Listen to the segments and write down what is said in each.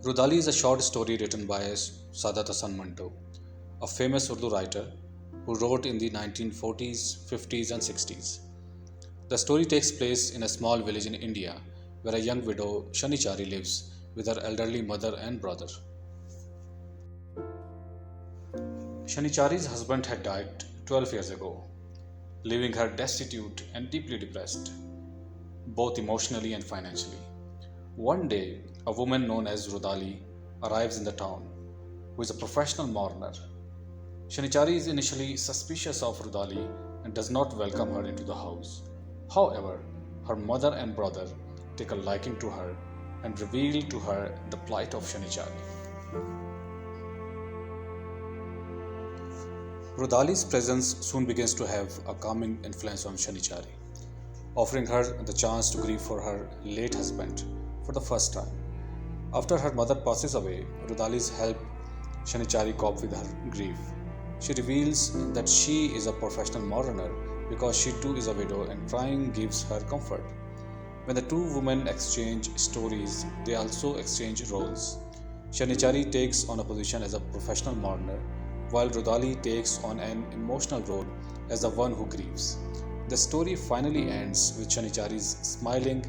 Rudali is a short story written by Saadat Hasan Manto, a famous Urdu writer who wrote in the 1940s, 50s, and 60s. The story takes place in a small village in India where a young widow, Shanichari, lives with her elderly mother and brother. Shanichari's husband had died 12 years ago, leaving her destitute and deeply depressed, both emotionally and financially. One day, a woman known as Rudali arrives in the town, who is a professional mourner. Shanichari is initially suspicious of Rudali and does not welcome her into the house. However, her mother and brother take a liking to her and reveal to her the plight of Shanichari. Rudali's presence soon begins to have a calming influence on Shanichari, offering her the chance to grieve for her late husband for the first time. After her mother passes away, Rudalis help Shanichari cope with her grief. She reveals that she is a professional mourner because she too is a widow and crying gives her comfort. When the two women exchange stories, they also exchange roles. Shanichari takes on a position as a professional mourner, while Rudali takes on an emotional role as the one who grieves. The story finally ends with Shanichari's smiling,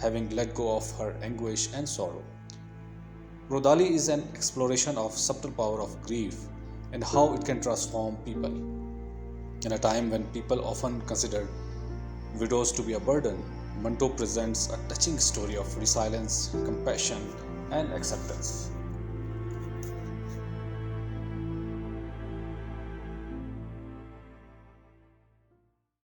having let go of her anguish and sorrow. Rudali is an exploration of subtle power of grief and how it can transform people. In a time when people often consider widows to be a burden, Manto presents a touching story of resilience, compassion, and acceptance.